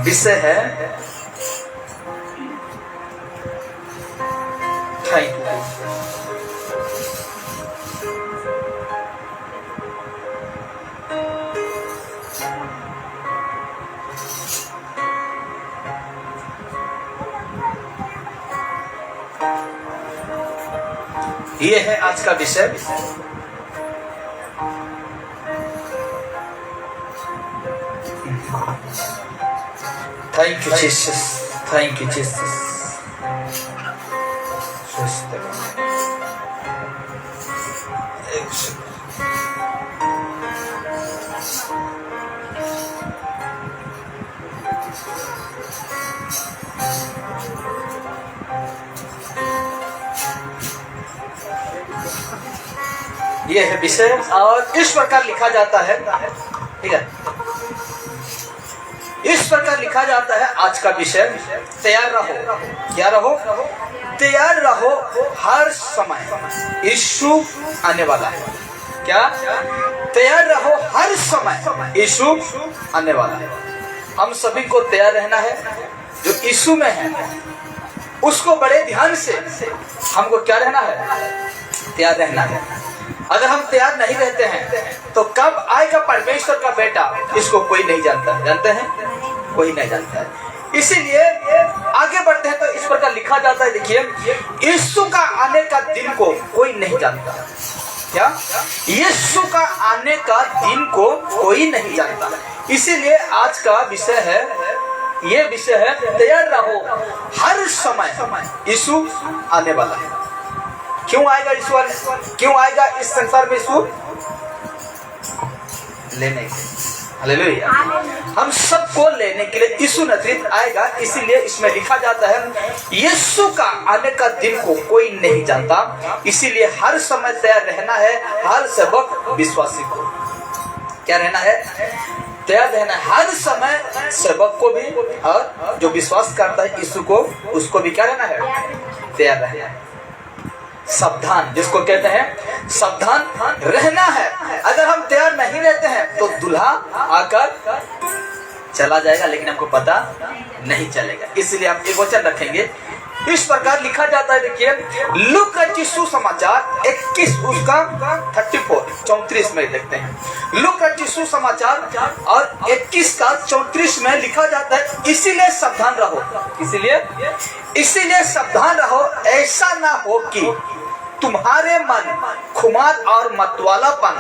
विषय है thank you. ये है आज का विषय। Thank you Jesus, thank you Jesus. ये है विषय और इस प्रकार लिखा जाता है, ठीक है, इस प्रकार लिखा जाता है आज का विषय, तैयार रहो। क्या रहो? तैयार रहो हर समय, यीशु आने वाला है। क्या? तैयार रहो हर समय, यीशु आने वाला है। हम सभी को तैयार रहना है। जो यीशु में है उसको बड़े ध्यान से हमको क्या रहना है? तैयार रहना है। अगर हम तैयार नहीं रहते हैं तो कब आएगा परमेश्वर का बेटा, इसको कोई नहीं जानता। जानते हैं? कोई नहीं जानता है। इसीलिए आगे बढ़ते हैं तो इस प्रकार लिखा जाता है, देखिए, यीशु का आने का दिन को कोई नहीं जानता। क्या? यीशु का आने का दिन को कोई नहीं जानता। इसीलिए आज का विषय है, ये विषय है तैयार रहो हर समय, यीशु आने वाला है। क्यों आएगा यीशु? क्यों आएगा इस संसार में यीशु? लेने के, हालेलुया, हम सबको लेने के लिए यीशु नजरीत आएगा। इसीलिए इसमें लिखा जाता है यीशु का आने का दिन को कोई नहीं जानता। इसीलिए हर समय तैयार रहना है। हर सेवक विश्वासी को क्या रहना है? तैयार रहना है हर समय, सेवक को भी और जो विश्वास करता है यीशु को, उसको भी क्या रहना है? तैयार रहना है। सावधान, जिसको कहते हैं सावधान रहना है। अगर हम तैयार नहीं रहते हैं तो दूल्हा आकर चला जाएगा, लेकिन हमको पता नहीं चलेगा। इसलिए हम एक वचन रखेंगे। इस प्रकार लिखा जाता है, देखिए, लूका यीशु समाचार 21 उसका 34 में देखते हैं। लूका यीशु समाचार और 21 का 34 में लिखा जाता है, इसीलिए सावधान रहो। इसीलिए सावधान रहो, ऐसा ना हो कि तुम्हारे मन खुमार और मतवालापन,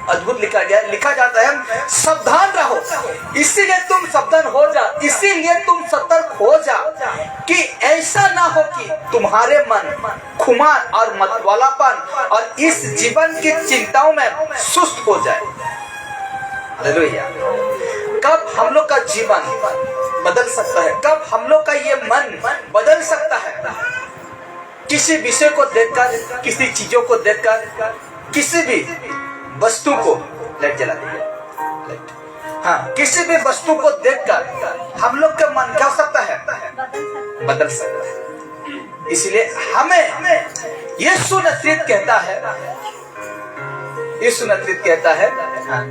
अद्भुत लिखा जाता है सावधान रहो। इसीलिए तुम सावधान हो जा, इसीलिए तुम सतर्क हो जा कि ऐसा ना हो कि तुम्हारे मन खुमार और मतवालापन और इस जीवन की चिंताओं में सुस्त हो जाए। हालेलुया। कब हम लोग का जीवन बदल सकता है? कब हम लोग का ये मन बदल सकता है? किसी विषय को देखकर, किसी चीजों को देखकर, किसी भी वस्तु को, लाइट जला दीजिए, हाँ, किसी भी वस्तु को देखकर हम लोग का मन क्या हो सकता है? बदल सकता है। इसलिए हमें यीशु नजरीत कहता है, यीशु नजरीत कहता है, हाँ,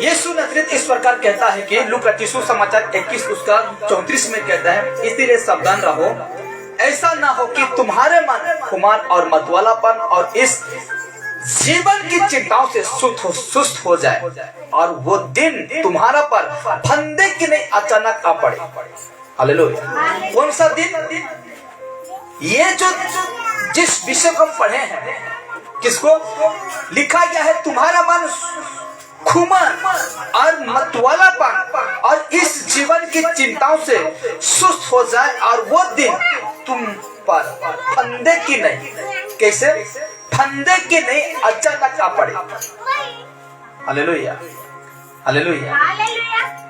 यीशु नजरीत इस प्रकार कहता है कि लूका यीशु समाचार 21 उसका 34 में कहता है, इसीलिए सावधान रहो, ऐसा ना हो कि तुम्हारे मन खुमार और मतवालापन और इस जीवन की चिंताओं से सुस्त हो जाए और वो दिन तुम्हारा पर फंदे की नहीं अचानक आ पड़े। हालेलुया। कौन सा दिन? ये जो जिस विषय को हम पढ़े हैं, किसको लिखा गया है? तुम्हारा मन खुमार और मतवालापन और इस जीवन की चिंताओं से सुस्त हो जाए और वो दिन तुम पर फंदे की नहीं, कैसे? फंदे की नहीं अचानक आ पड़े। Hallelujah, hallelujah.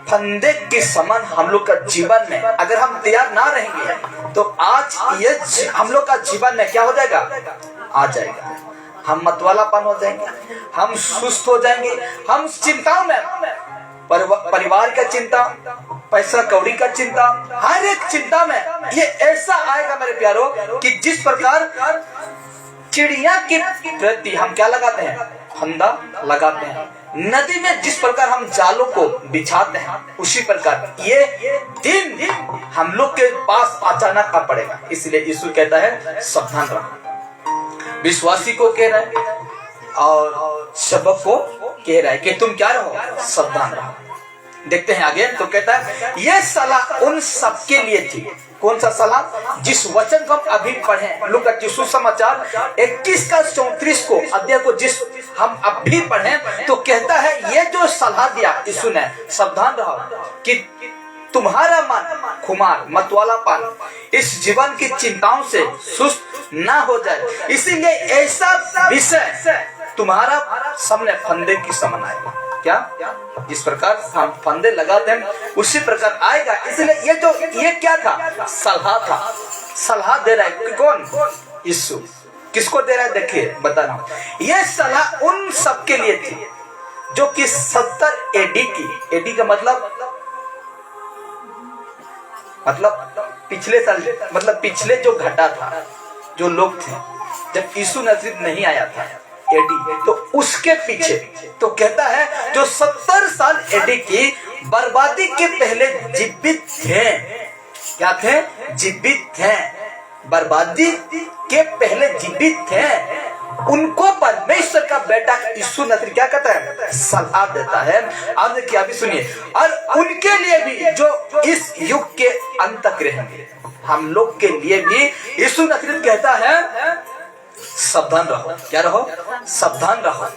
फंदे के समान हम लोग का जीवन में अगर हम तैयार ना रहेंगे तो आज ये हम लोग का जीवन में क्या हो जाएगा? आ जाएगा। हम मतवालापन हो जाएंगे, हम सुस्त हो जाएंगे, हम चिंताओं में, परिवार का चिंता, पैसा कौड़ी का चिंता, हर एक चिंता में ये ऐसा आएगा मेरे प्यारो कि जिस प्रकार चिड़िया के प्रति हम क्या लगाते हैं? फंदा लगाते हैं, नदी में जिस प्रकार हम जालों को बिछाते हैं, उसी प्रकार ये दिन हम लोग के पास अचानक आ पड़ेगा। इसलिए यीशु कहता है सावधान रहो। विश्वासी को कह रहा है और सबक को कह रहा है कि तुम क्या रहो, सावधान रहो। देखते हैं आगे, तो कहता है यह सलाह उन सबके लिए थी। कौन सा सलाह? जिस वचन को हम अभी पढ़े, लूका की सुसमाचार 21 का 34 को अध्याय को जिस हम अभी पढ़े, तो कहता है ये जो सलाह दिया यीशु ने, सावधान रहो कि तुम्हारा मन खुमार मतवालापन इस जीवन की चिंताओं से सुस्त ना हो जाए। इसीलिए ऐसा विषय तुम्हारा सामने फंदे की समान आएगा। क्या? जिस प्रकार हम फंदे लगाते हैं उसी प्रकार आएगा। इसलिए ये क्या था? सलाह था। सलाह दे रहा है कौन? यीशु। किसको दे रहा है? देखिए बता रहा हूं। यह सलाह उन सबके लिए थी जो कि 70 एडी की, एडी का मतलब पिछले साल, मतलब पिछले जो घटा था, जो लोग थे जब यीशु नजरीत नहीं आया था एडी, तो उसके पीछे तो कहता है जो 70 साल एडी की बर्बादी के पहले जीवित थे। क्या थे? जीवित थे। बर्बादी के पहले जीवित थे, उनको परमेश्वर का बेटा यीशु नजरी क्या कहता है? सलाह देता है। अब देखिए, अभी सुनिए, और उनके लिए भी जो इस युग के अंत तक रहेंगे, हम लोग के लिए भी यीशु नजरी कहता है सावधान रहो। क्या रहो? सावधान रहो।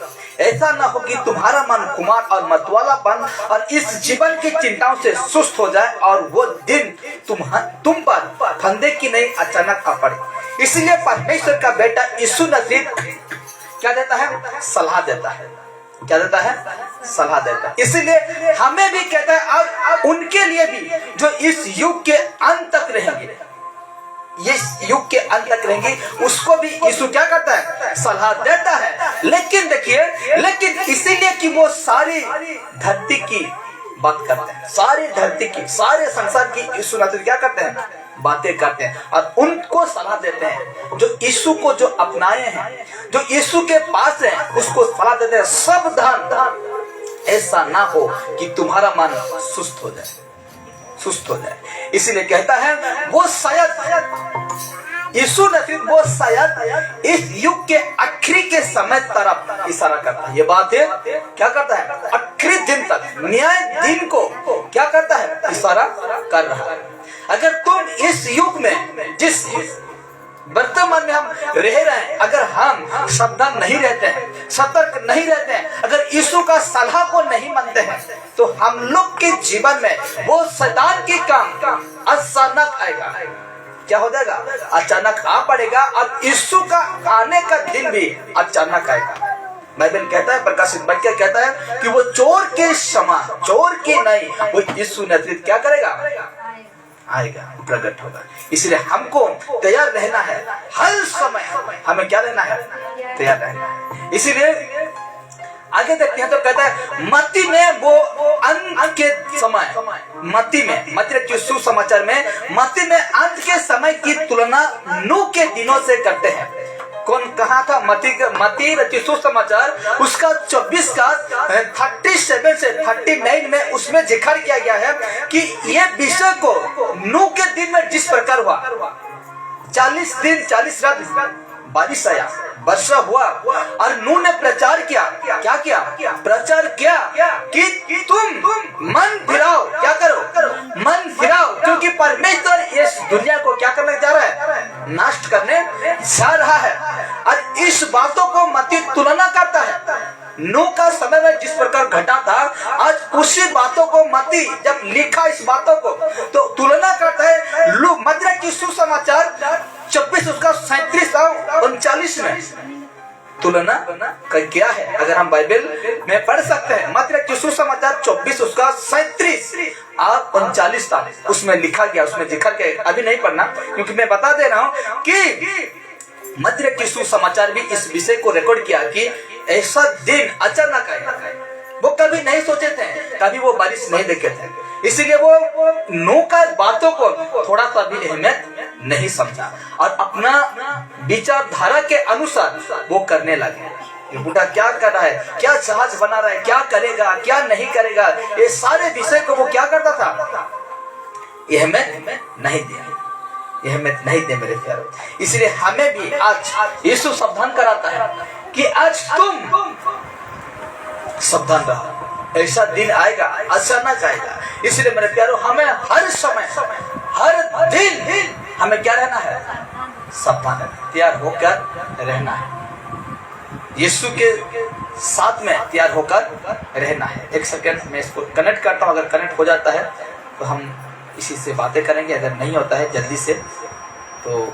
ऐसा ना हो कि तुम्हारा मन कुमार और मतवालापन और इस जीवन की चिंताओं से सुस्त हो जाए और वो दिन तुम पर फंदे की नहीं अचानक आ पड़े। इसलिए परमेश्वर का बेटा यीशु नजरी क्या देता है? सलाह देता है। क्या देता है? सलाह देता है। इसलिए हमें भी कहता है और उनके लिए भी जो इस युग के अंत तक रहेंगे, इस युग के अंत तक रहेंगे, उसको भी यीशु क्या करता है? सलाह देता है। लेकिन देखिए, लेकिन इसीलिए कि वो सारी धरती की बात करते हैं, सारी धरती की, सारे संसार की यीशु नजरी क्या करते हैं? बातें करते हैं और उनको सलाह देते हैं। जो यीशु को जो अपनाए हैं, जो यीशु के पास है, उसको सलाह देते हैं सावधान, ऐसा ना हो कि तुम्हारा मन सुस्त हो जाए, सुस्त हो जाए। इसीलिए कहता है वो शायद यीशु नजरी वो शायद इस युग के आखिरी के समय तरफ इशारा करता है। ये बात है क्या करता है? आखिरी दिन तक, न्याय दिन को क्या करता है? इशारा कर रहा है। अगर तुम इस युग में, जिस वर्तमान में हम रह रहे हैं, अगर हम सावधान नहीं रहते हैं, सतर्क नहीं रहते हैं, अगर यीशु का सलाह को नहीं मानते हैं, तो हम लोग के जीवन में वो शैतान की काम अचानक आएगा। क्या हो जाएगा? अचानक आ पड़ेगा और यीशु का आने का दिन भी अचानक आएगा। बाइबल कहता है, प्रकाशित वाक्य कहता है कि वो चोर के समान, चोर के नहीं, वो यीशु नजरी क्या करेगा? आएगा, प्रकट होगा। इसलिए हमको तैयार रहना है, हर समय हमें क्या रहना है? तैयार रहना है। इसीलिए आगे देखते हैं तो कहता है मत्ती में वो अंत के समय, मत्ती में सुसमाचार में मत्ती में अंत के समय की तुलना नूह के दिनों से करते हैं। कौन कहा था? मत्ती सुसमाचार उसका 24 का 37 से 39 में उसमें जिक्र किया गया है कि ये विषय को नूह के दिन में जिस प्रकार हुआ, 40 दिन 40 रात बारिश आया, वर्षा हुआ और नूह ने प्रचार किया। क्या किया? प्रचार किया कि तुम मन फिराओ। क्या करो? मन फिराओ, क्योंकि परमेश्वर इस दुनिया को क्या करने जा रहा है? नष्ट करने जा रहा है। और इस बातों को मत्ती तुलना करता है। नूह का समय में जिस प्रकार घटा था, आज उसी बातों को मत्ती जब लिखा इस बातों को, तो तुलना करता है मत्ती की सुसमाचार 24 उसका 37 और 39 में तुलना कर क्या है। अगर हम बाइबल में पढ़ सकते हैं, मत्ती की सुसमाचार 24 उसका 37 और 39 था, उसमें लिखा गया, उसमें जिक्र किया। अभी नहीं पढ़ना, क्योंकि मैं बता दे रहा हूँ कि मत्ती की सुसमाचार भी इस विषय को रिकॉर्ड किया कि ऐसा दिन अचानक आएगा। वो कभी नहीं सोचे थे, कभी वो बारिश नहीं देखे थे, इसीलिए वो नूह का बातों को थोड़ा सा भी अहमियत नहीं समझा और अपना विचारधारा के अनुसार वो करने लगे। ये बूढ़ा क्या कर रहा है, क्या जहाज बना रहा है, क्या करेगा क्या नहीं करेगा, ये सारे विषय को वो क्या करता था, ये हमें नहीं दिया, ये हमें नहीं दे मेरे प्यारो। इसलिए हमें भी आज यीशु सावधान कराता है कि आज तुम सावधान रहो, ऐसा दिन आएगा, अचानक आएगा। इसलिए मेरे प्यारो हमें हर समय हर दिन हमें क्या रहना है, सावधान तैयार होकर रहना है, यीशु के साथ में तैयार होकर रहना है। एक सेकंड मैं इसको कनेक्ट करता हूँ, अगर कनेक्ट हो जाता है तो हम इसी से बातें करेंगे, अगर नहीं होता है जल्दी से तो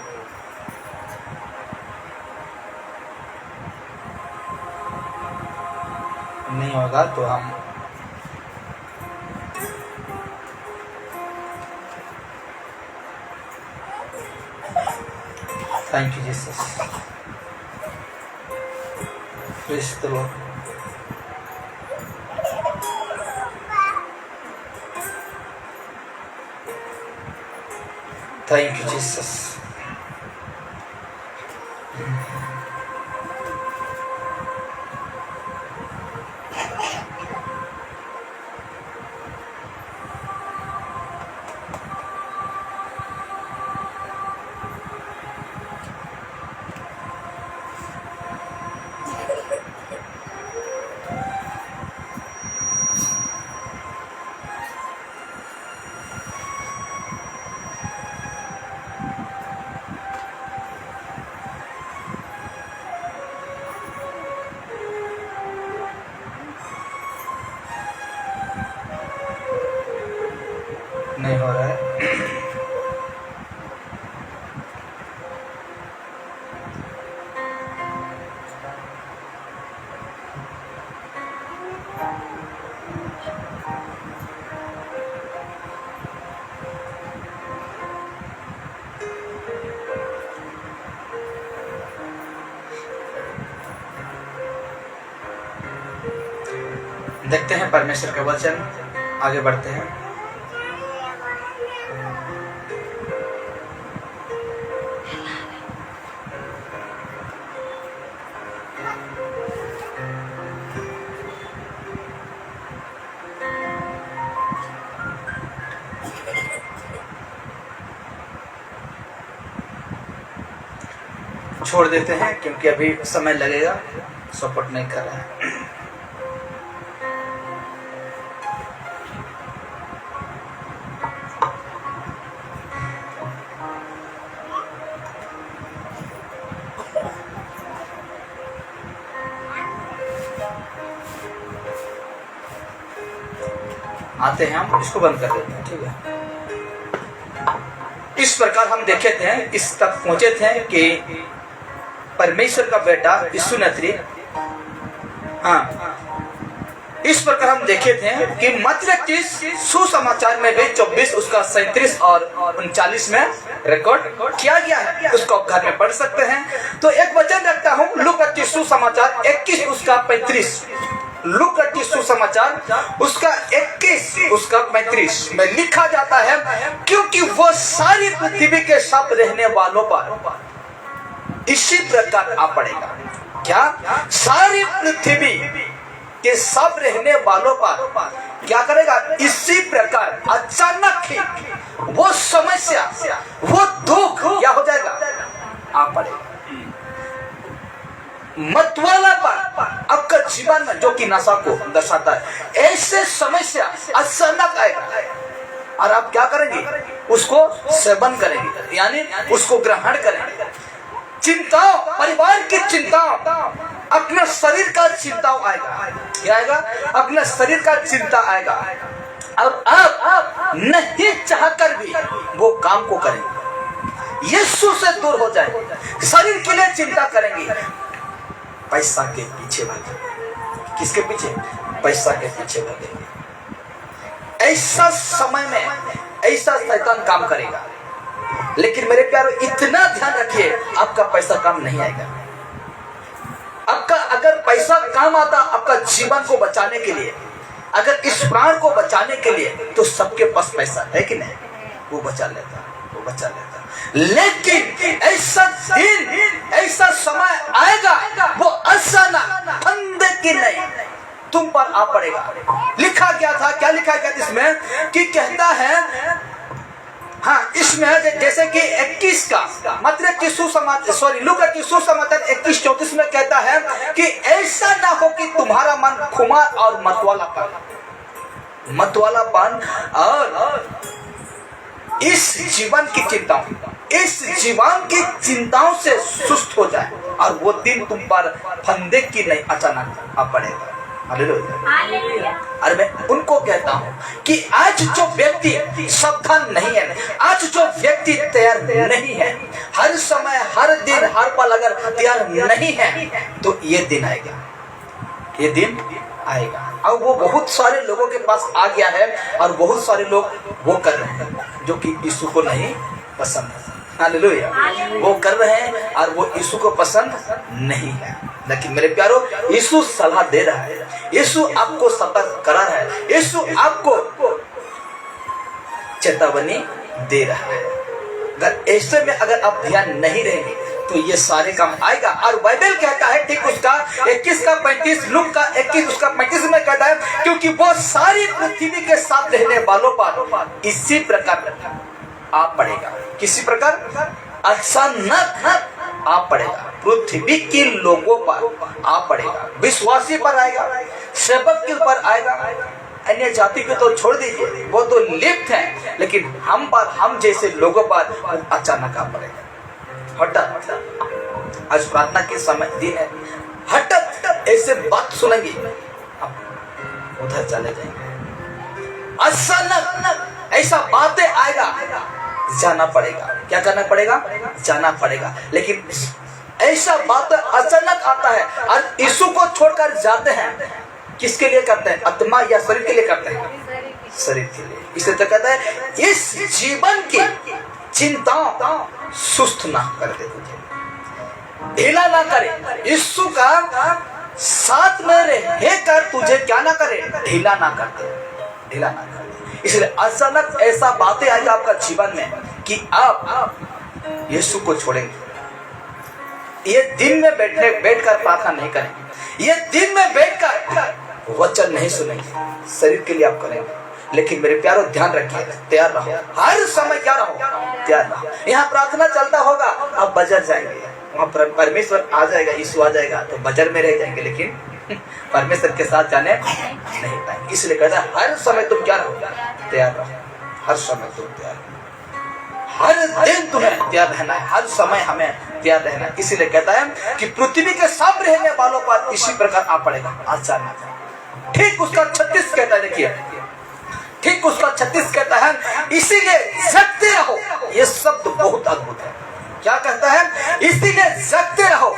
नहीं होगा तो हम thank you Jesus, praise the Lord. Thank you Jesus. नहीं हो रहा है। देखते हैं परमेश्वर का वचन, आगे बढ़ते हैं। छोड़ देते हैं क्योंकि अभी समय लगेगा, सपोर्ट नहीं कर रहा है। आते हैं, हम इसको बंद कर देते हैं, ठीक है। इस प्रकार हम देखे थे, इस तक पहुंचे थे कि परमेश्वर का बेटा यीशु नजरी, इस प्रकार हम देखे थे कि मत्ती सुसमाचार में भी 24 उसका 37 और 39 में रिकॉर्ड किया गया है, उसको घर में पढ़ सकते हैं। तो एक वचन रखता हूँ, लूका सुसमाचार 21 उसका 35, लूका सुसमाचार उसका 21 उसका 35 में लिखा जाता है, क्योंकि वो सारी पृथ्वी के सब रहने वालों पर इसी प्रकार आ पड़ेगा। क्या? सारी पृथ्वी के सब रहने वालों पर क्या करेगा? इसी प्रकार अचानक ही वो समस्या, वो दुख क्या हो जाएगा? आ पड़ेगा। मतवाला पर आपका जीवन में, जो कि नशा को दर्शाता है, ऐसे समस्या अचानक आएगा और आप क्या करेंगे? उसको सेवन करेंगे, यानी उसको ग्रहण करेंगे। चिंताओं, परिवार की चिंताओं, अपने शरीर का चिंताओं आएगा। क्या आएगा? अपने शरीर का चिंता आएगा और आप नहीं चाहकर भी वो काम को करेंगे, यीशु से दूर हो जाएंगे, शरीर के लिए चिंता करेंगे, पैसा के पीछे भागेंगे। किसके पीछे? पैसा के पीछे भागेंगे। ऐसा समय में ऐसा शैतान काम करेगा। लेकिन मेरे प्यारो, इतना ध्यान रखिए, आपका पैसा काम नहीं आएगा। आपका अगर पैसा काम आता आपका जीवन को बचाने के लिए, अगर इस प्राण को बचाने के लिए, तो सबके पास पैसा है कि नहीं? वो बचा लेता, वो बचा लेता। लेकिन ऐसा दिन, ऐसा समय आएगा, वो अचानक फंदे की नहीं तुम पर आ पड़ेगा। लिखा गया था, क्या लिखा गया इसमें कि कहता है, हाँ इसमें जैसे कि 21 का मतलब कि लूका की सुसमाचार 21:34 में कहता है कि ऐसा ना हो कि तुम्हारा मन खुमार और मतवालापन और इस जीवन की चिंताओं से सुस्त हो जाए और वो दिन तुम पर फंदे की नहीं अचानक आ पड़ेगा। हालेलुया। और मैं उनको कहता हूँ कि आज जो व्यक्ति सावधान नहीं है, आज जो व्यक्ति तैयार नहीं है, हर समय हर दिन हर पल अगर तैयार नहीं है, तो ये दिन आएगा, ये दिन आएगा। और वो बहुत सारे लोगों के पास आ गया है और बहुत सारे लोग वो कर रहे हैं जो कि यीशु को नहीं पसंद है। हालेलुया। वो कर रहे हैं और वो यीशु को पसंद नहीं है। लेकिन मेरे प्यारो, यीशु सलाह दे रहा है, यीशु आपको सतर्क करा रहा है, यीशु आपको चेतावनी दे रहा है। अगर ऐसे में अगर आप ध्यान नहीं रहेंगे तो ये सारे काम आएगा। और बाइबल कहता है ठीक उसका 21:35, लूक का 21:35 में कहता है, क्योंकि वो सारी पृथ्वी के साथ रहने वालों पर इसी प्रकार आ पड़ेगा। किसी प्रकार अचानक आ पड़ेगा, पृथ्वी के लोगों पर आ पड़ेगा, विश्वासी पर आएगा, सेवक के ऊपर आएगा, अन्य जाति को तो छोड़ दीजिए, वो तो लिप्त है, लेकिन हम पर, हम जैसे लोगों पर अचानक आ पड़ेगा। हठात, आज प्रार्थना के समय दिन है, हठात ऐसे बात सुनेंगे, उधर चले जाएंगे। अचानक ऐसा बातें आएगा, जाना पड़ेगा। क्या करना पड़ेगा? जाना पड़ेगा। लेकिन ऐसा बात अचानक आता है और यीशु को छोड़कर जाते हैं, किसके लिए करते हैं? आत्मा या शरीर के लिए करते हैं? शरीर के लिए। इसलिए तो कहता है, इस जीवन की चिंताओं सुस्त ना कर दे, तुझे ढीला ना करे। यीशु का साथ में रहकर तुझे क्या ना करे? ढीला ना कर दे, ढीला ना कर दे। इसलिए अचानक ऐसा बातें आएगा आपका जीवन में कि आप यीशु को छोड़ेंगे। ये दिन में बैठकर प्रार्थना नहीं करेंगे, ये दिन में बैठकर वचन नहीं सुनेंगे, शरीर के लिए आप करेंगे। लेकिन मेरे प्यारो ध्यान रखिए, तैयार रहो, हर समय क्या रहो? तैयार रहो। यहाँ प्रार्थना चलता होगा, आप बाजार जाएंगे, वहाँ परमेश्वर आ जाएगा, यीशु आ जाएगा, तो बाजार में रह जाएंगे, लेकिन परमेश्वर के साथ जाने नहीं पाएंगे। इसलिए कहता है, हर समय तुम क्या रहो? तैयार रहो। हर समय तुम तैयार रहो, हर दिन तुम्हें तैयार रहना है, हर समय हमें तैयार रहना है। इसीलिए कहता है कि पृथ्वी के सब रहने वालों पर इसी प्रकार आ पड़ेगा अचानक। ठीक उसका 36 कहता है, देखिए ठीक उसका 36 कहता है, इसीलिए जगते रहो। ये शब्द बहुत अद्भुत है। क्या कहता है? इसीलिए जगते रहो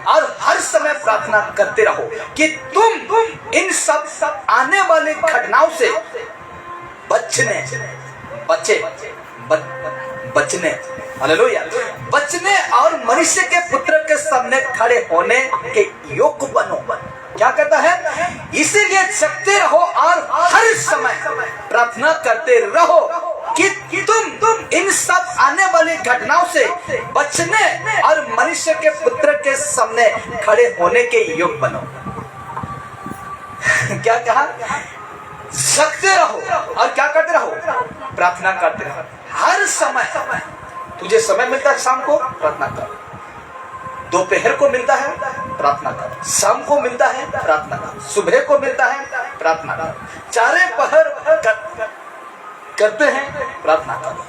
और हर समय प्रार्थना करते रहो कि तुम इन सब आने वाली घटनाओं से बचने हालेलुया, बचने और मनुष्य के पुत्र के सामने खड़े होने के योग्य बनो। क्या कहता है? इसीलिए जगते रहो और हर समय प्रार्थना करते रहो कि तुम इन सब आने वाली घटनाओं से बचने और मनुष्य के पुत्र के सामने खड़े होने के योग्य बनो। क्या कहा? जगते रहो और क्या करते रहो? प्रार्थना करते रहो। हर समय तुझे समय मिलता है, शाम को प्रार्थना कर, दोपहर को मिलता है प्रार्थना कर, शाम को मिलता है प्रार्थना कर, सुबह को मिलता है प्रार्थना कर, चारे पहर करते हैं प्रार्थना करो।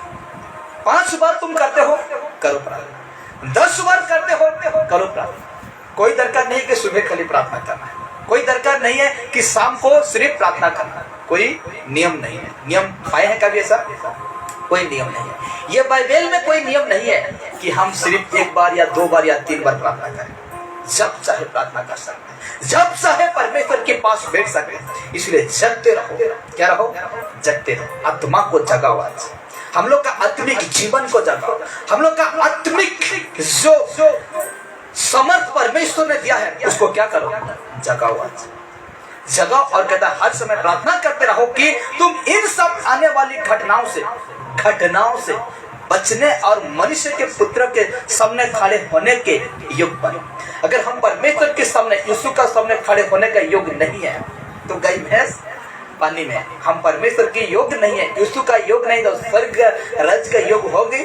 5 बार तुम करते हो, करो प्रार्थना। 10 बार करते हो, करो प्रार्थना। कोई दरकार नहीं कि सुबह खाली प्रार्थना करना है, कोई दरकार नहीं है कि शाम को सिर्फ प्रार्थना करना, कोई नियम नहीं है। नियम पाए हैं कभी ऐसा? कोई नियम नहीं है। ये बाइबल में कोई नियम नहीं है कि हम सिर्फ 1 बार या 2 बार या 3 बार प्रार्थना करें। जब चाहे प्रार्थना कर सकते हैं, जब चाहे परमेश्वर के पास बैठ सकते हैं। इसलिए जगते रहो। क्या रहो? जगते रहो। आत्मा को जगाओ। आज हम लोग का आत्मिक जीवन को जगाओ। हम लोग का आत्मिक जो समर्थ परमेश्वर ने दिया है, उसको क्या करो? जगाओ। आज जगाओ। और कहता है, हर समय प्रार्थना करते रहो कि तुम इन सब आने वाली घटनाओं से बचने और मनुष्य के पुत्र के सामने खड़े होने के योग्य बने। अगर हम परमेश्वर के सामने, यीशु का सामने खड़े होने का योग्य नहीं है तो गई भैंस पानी में। हम परमेश्वर के योग्य नहीं है, यीशु का योग्य नहीं, तो स्वर्ग राज्य का योग्य होगी?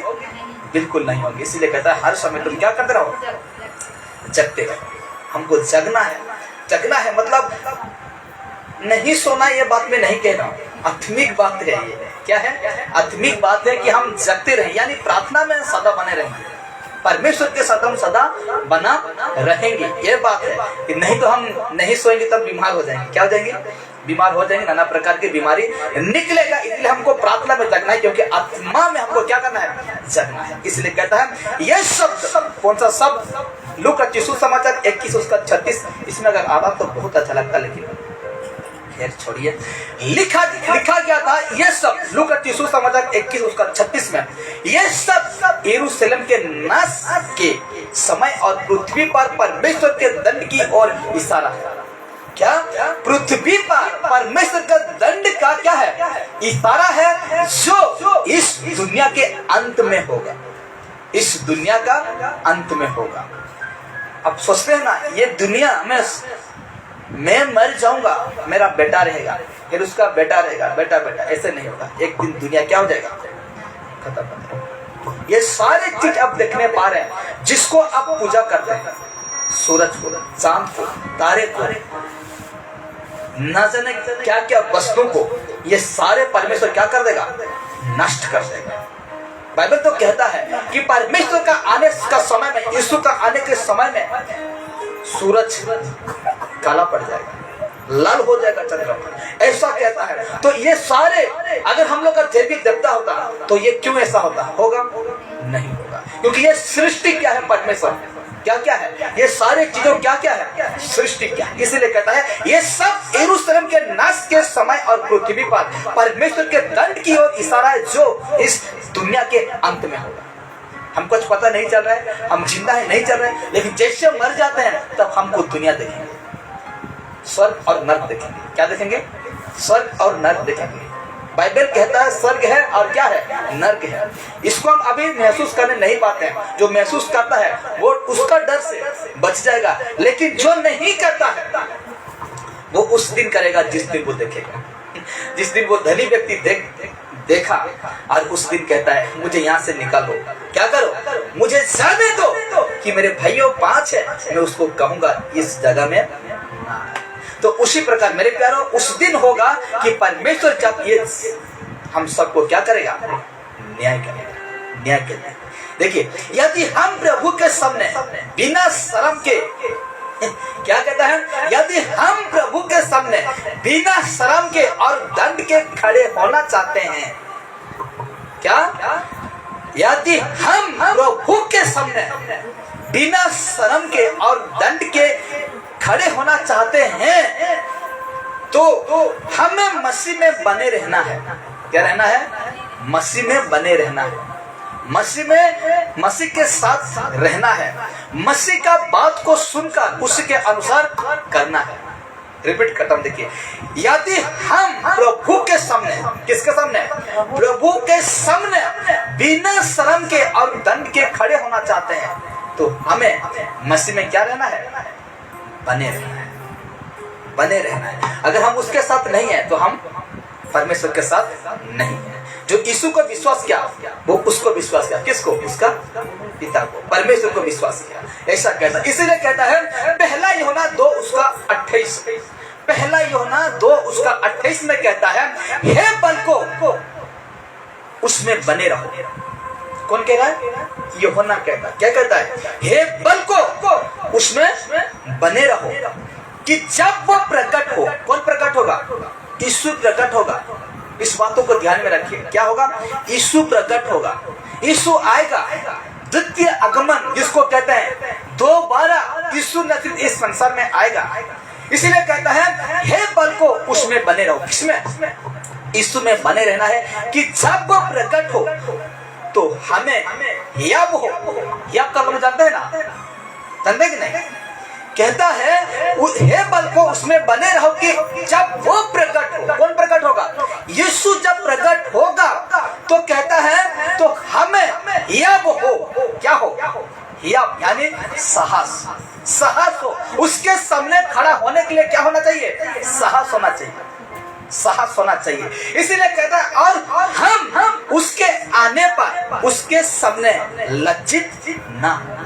बिल्कुल नहीं होगी। इसीलिए कहता है हर समय तुम क्या करते रहो? जगते रहो। हमको जगना है। जगना है मतलब नहीं सोना, ये बात मैं नहीं कह रहा हूँ, आत्मिक बात है। ये क्या है? आत्मिक बात है कि हम जगते रहें, यानी प्रार्थना में सदा बने रहेंगे, परमेश्वर के साथ हम सदा बना रहेंगे। ये बात है कि नहीं तो हम नहीं सोएंगे तब बीमार हो जाएंगे। क्या हो जाएंगे? बीमार हो जाएंगे, नाना प्रकार की बीमारी निकलेगा। इसलिए हमको प्रार्थना में जगना है, क्योंकि आत्मा में हमको क्या करना है? जगना है। इसलिए कहता है ये शब्द, कौन सा शब्द? लूका सुसमाचार 21 उसका 36। इसमें अगर आवा तो बहुत अच्छा लगता, लेकिन खैर छोड़िए। लिखा गया था ये सब लूका सुसमाचार 21 उसका 36 में, ये सब यरूशलेम के नाश के समय और पृथ्वी पर परमेश्वर के दंड की ओर इशारा है। क्या? पृथ्वी पर परमेश्वर का दंड का क्या है? इशारा है, जो इस दुनिया के अंत में होगा। इस दुनिया का अंत में होगा। अब सोचते हैं ना, ये दुनिया में मैं मर जाऊंगा, मेरा बेटा रहेगा, फिर उसका बेटा रहेगा, बेटा बेटा, ऐसे नहीं होगा। एक दिन दुनिया क्या हो जाएगा? खत्म। ये सारे चीज आप देखने पा रहे हैं, जिसको आप पूजा करते हैं, सूरज को, चांद को, तारे को, न जाने क्या क्या वस्तु को, ये सारे परमेश्वर क्या कर देगा? नष्ट कर देगा। बाइबल तो कहता है कि परमेश्वर का आने का समय में, यीशु का आने के समय में सूरज काला पड़ जाएगा, लाल हो जाएगा चंद्रमा, ऐसा कहता है। तो ये सारे, अगर हम लोग का जैविक देवता होता तो ये क्यों ऐसा होता? होगा नहीं होगा, क्योंकि ये सृष्टि क्या है? परमेश्वर क्या क्या है? ये सारे चीजों क्या क्या है? सृष्टि क्या है? इसलिए कहता है ये सब यरूशलेम के नाश के समय और पृथ्वी पर परमेश्वर के दंड की ओर इशारा है, जो इस दुनिया के अंत में होगा। हम कुछ पता नहीं चल रहा है, हम जिंदा है नहीं चल रहे हैं, लेकिन जैसे मर जाते हैं तब हमको दुनिया देखेंगे, स्वर्ग और नर्क देखेंगे। क्या देखेंगे? स्वर्ग और नर्क देखेंगे। बाइबल कहता है स्वर्ग है और क्या है? नर्क है। इसको हम अभी महसूस करने नहीं पाते हैं। जो महसूस करता है वो उसका डर से बच जाएगा, लेकिन जो नहीं करता है वो उस दिन करेगा जिस दिन वो देखेगा। जिस दिन वो धनी व्यक्ति देखा और उस दिन कहता है मुझे यहाँ से निकालो, क्या करो? मुझे जाने दो कि मेरे भाइयों 5 है, मैं उसको कहूंगा इस जगह में। तो उसी प्रकार मेरे प्यारों, उस दिन होगा कि परमेश्वर जब ये हम सबको क्या करेगा? न्याय करेगा। न्याय करेगा। देखिए, यदि हम प्रभु के सामने बिना शर्म के, क्या कहता है? यदि हम प्रभु के सामने बिना शर्म के और दंड के खड़े होना चाहते हैं, क्या? यदि हम प्रभु के सामने बिना शर्म के और दंड के खड़े होना चाहते हैं, तो हमें मसीह में बने रहना है। क्या रहना है? मसीह में बने रहना है। मसीह के साथ रहना है। मसीह का बात को सुनकर उसके अनुसार करना है। रिपीट करता हूं, देखिए, यदि हम प्रभु के सामने, किसके सामने? प्रभु के सामने बिना शर्म के और दंड के खड़े होना चाहते हैं, तो हमें मसीह में क्या रहना है? बने रहना है। बने रहना है। अगर हम उसके साथ नहीं है तो हम परमेश्वर के साथ नहीं है। जो यीशु को विश्वास किया वो उसको विश्वास किया, किसको? उसका पिता को, परमेश्वर को विश्वास किया। ऐसा कहता, इसीलिए कहता है पहला यूहन्ना 2 उसका 28, पहला यूहन्ना 2 उसका 28 में कहता है, हे बालकों उसमें बने रहो। कौन कह रहा है? यूहन्ना कहता है। क्या कहता है? हे बालकों उसमें बने रहो कि जब वो प्रकट हो। कौन प्रकट होगा? यीशु प्रकट होगा। इस बातों को ध्यान में रखिए। क्या होगा? यीशु प्रकट होगा। यीशु आएगा, द्वितीय आगमन जिसको कहते हैं, दोबारा यीशु नजर इस संसार में आएगा। इसीलिए कहता है हे बालकों उसमें बने रहो। किसमें? यीशु में बने रहना है कि जब वो प्रकट हो तो हमें याब हो। याब का मतलब जानते हैं ना? जानते कि नहीं? कहता है हे बालकों उसमें बने रहो कि जब वो प्रकट हो। कौन प्रकट होगा? यीशु जब प्रकट होगा तो कहता है तो हम हमें या वो हो, क्या हो, या यानी साहस, साहस हो। उसके सामने खड़ा होने के लिए क्या होना चाहिए? साहस होना चाहिए, साहस होना चाहिए। इसीलिए कहता है और हम उसके आने पर उसके सामने लज्जित ना हो।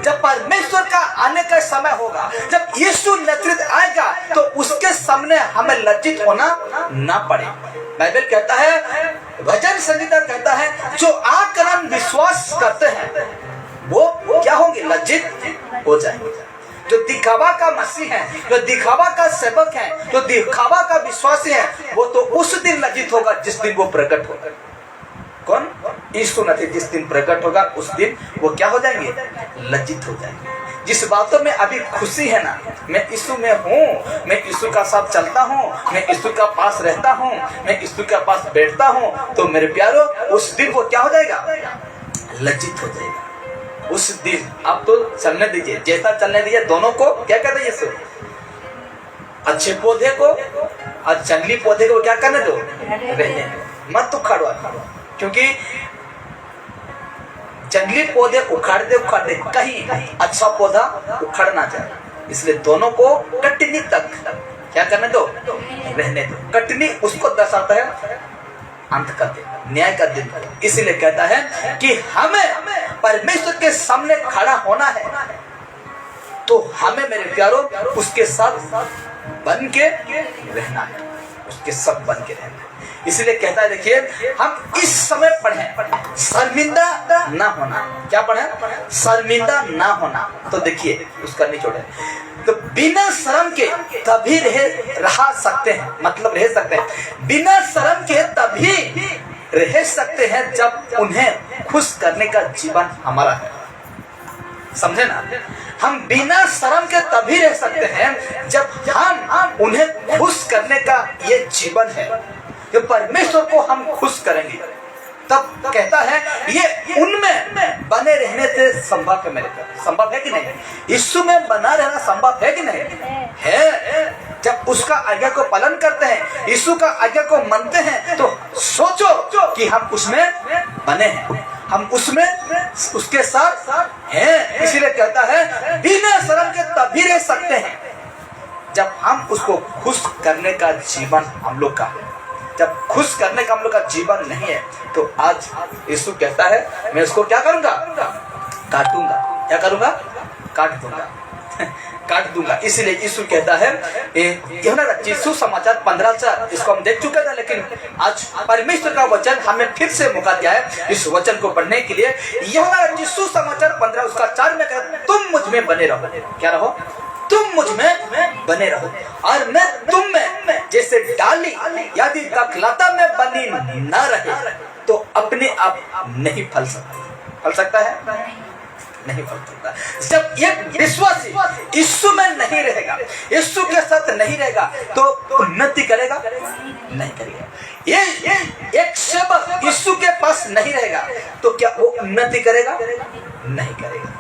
जब परमेश्वर का आने का समय होगा, जब यीशु नेतृत्व आएगा, तो उसके सामने हमें लज्जित होना ना पड़े। बाइबल कहता है, भजन संगीता कहता है, जो आकर विश्वास करते हैं वो क्या होंगे? लज्जित हो जाएंगे। जो दिखावा का मसीह है, जो दिखावा का सेवक है, जो दिखावा का विश्वासी है, वो तो उस दिन लज्जित होगा जिस दिन वो प्रकट होगा। कौन? यीशु मसीह जिस दिन प्रकट होगा उस दिन वो क्या हो जाएंगे? लज्जित हो जाएंगे। जिस बातों में अभी खुशी है ना, मैं यीशु में हूँ, मैं यीशु का साथ चलता हूँ, मैं यीशु का पास रहता हूँ, मैं यीशु के पास बैठता हूँ, तो मेरे प्यारो उस दिन वो क्या हो जाएगा? लज्जित हो जाएगा। उस दिन आप तो चलने दीजिए, जैसा चलने दीजिए। दोनों को क्या कहते हैं यीशु? अच्छे पौधे को और जंगली पौधे को क्या करने दो? रहने दो, मत उखाड़ो। क्योंकि जंगली पौधे उखाड़ दे कहीं अच्छा पौधा उखड़ ना जाए, इसलिए दोनों को कटनी तक क्या करने दो? रहने दो। कटनी उसको दर्शाता है अंत का दिन, न्याय का दिन। इसलिए कहता है कि हमें परमेश्वर के सामने खड़ा होना है, तो हमें मेरे प्यारो उसके साथ बन के रहना है, उसके साथ बन के रहना है। इसलिए कहता है, देखिए हम इस समय पढ़ें शर्मिंदा ना होना। क्या पढ़ें? शर्मिंदा ना होना। तो देखिए उसका निचोड़ है, तो बिना शर्म के तभी रह सकते हैं, मतलब रह सकते हैं। बिना शर्म के तभी रह सकते हैं जब उन्हें खुश करने का जीवन हमारा है। समझे ना? हम बिना शर्म के तभी रह सकते हैं जब हम उन्हें खुश करने का ये जीवन है, जो परमेश्वर को हम खुश करेंगे। तब कहता है ये उनमें बने रहने से संभव है। मेरे को संभव है कि नहीं? यीशु में बना रहना संभव है कि नहीं? है। जब उसका आज्ञा को पालन करते हैं, यीशु का आज्ञा को मानते हैं, तो सोचो कि हम उसमें बने हैं, हम उसमें उसके साथ हैं। इसीलिए कहता है बिना शर्म के तभी रह सकते हैं जब हम उसको खुश करने का जीवन हम लोग का है। जब खुश करने का हम लोग का जीवन नहीं है, तो आज यीशु कहता है मैं उसको क्या करूंगा? काटूंगा। क्या करूंगा? काट दूंगा, काट दूंगा। इसलिए यीशु कहता है, यूहन्ना रचित समाचार 15:4, इसको हम देख चुके थे, लेकिन आज परमेश्वर का वचन हमें फिर से मौका दिया है इस वचन को पढ़ने के लिए। यूहन्ना रचित समाचार 15 उसका 4 में कहता है, तुम मुझ में बने रहो। क्या रहो? तुम मुझ में बने रहो और मैं तुम में। जैसे डाली यदि दाखलता में बनी न रहे तो अपने आप नहीं फल सकती। फल सकता है? नहीं फल सकता। जब ये विश्वासी यीशु में नहीं रहेगा, यीशु के साथ नहीं रहेगा, तो उन्नति करेगा? नहीं करेगा। ये एक सेवक यीशु के पास नहीं रहेगा तो क्या वो उन्नति करेगा? नहीं करेगा।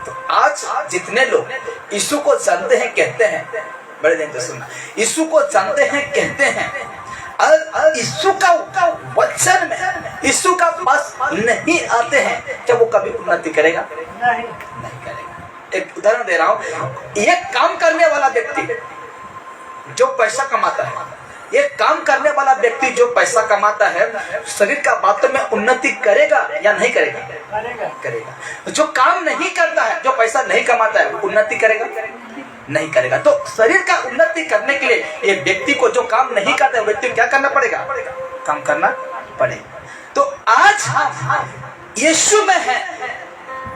तो आज जितने लोग यीशु को जानते हैं, कहते हैं, बड़े दिन से सुनना, यीशु को जानते हैं, कहते हैं, और यीशु का वचन में यीशु का पास नहीं आते हैं, क्या वो कभी उन्नति करेगा? नहीं करेगा। एक उदाहरण दे रहा हूँ। ये काम करने वाला व्यक्ति जो पैसा कमाता है, ये काम करने वाला व्यक्ति जो पैसा कमाता है, शरीर का बातों में उन्नति करेगा या नहीं करेगा? करेगा। जो काम नहीं करता है, जो पैसा नहीं कमाता है, उन्नति करेगा? नहीं करेगा। तो शरीर का उन्नति करने के लिए ये व्यक्ति को, जो काम नहीं करता है, व्यक्ति को क्या करना पड़ेगा? काम करना पड़ेगा। तो आज हम यीशु में हैं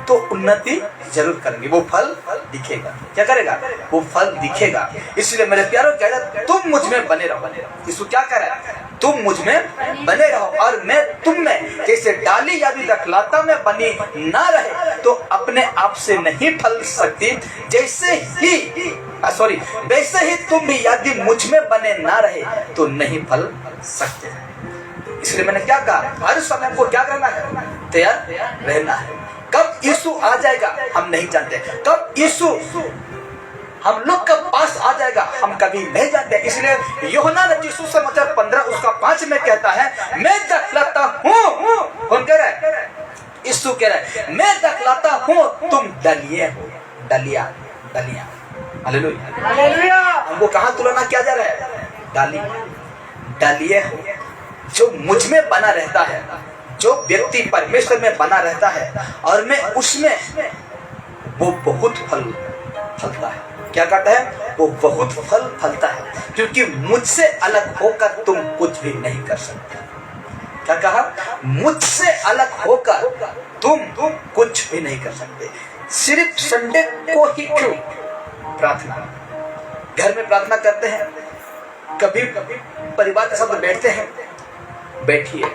तो उन्नति जरूर करेंगे, वो फल दिखेगा। क्या करेगा? वो फल दिखेगा। इसलिए मेरे प्यारों कह रहा, तुम मुझ में बने रहो। यीशु क्या कह रहा है? तुम मुझ में बने रहो और मैं तुम में। जैसे डाली यदि दाखलता में बनी ना रहे तो अपने आप से नहीं फल सकती, वैसे ही तुम भी यदि मुझ में बने ना रहे तो नहीं फल सकते। इसलिए मैंने क्या कहा, हर समय को क्या करना है? तैयार रहना है। कब यीशु आ जाएगा हम नहीं जानते, कब यीशु हम लोग के पास आ जाएगा, हम कभी नहीं जानते। इसलिए यूहन्ना रचित सुसमाचार 15 उसका 5 में कहता है, मैं दखलाता हूँ। कौन कह रहा है? यीशु कह रहा है, मैं दखलाता हूँ, तुम डलिए हो। डलिया, डलिया। हालेलुया। हमको कहाँ तुलना किया जा रहा है? डाली, डालिए हो। जो मुझ में बना रहता है, जो व्यक्ति परमेश्वर में बना रहता है और मैं उसमें, वो बहुत फल फलता है। क्या करता है? वो बहुत फल फलता है, क्योंकि मुझसे अलग होकर तुम कुछ भी नहीं कर सकते। क्या कहा? मुझसे अलग होकर तुम कुछ भी नहीं कर सकते। सिर्फ संडे को ही क्यों? प्रार्थना, घर में प्रार्थना करते हैं, कभी परिवार के साथ बैठते हैं, बैठिए।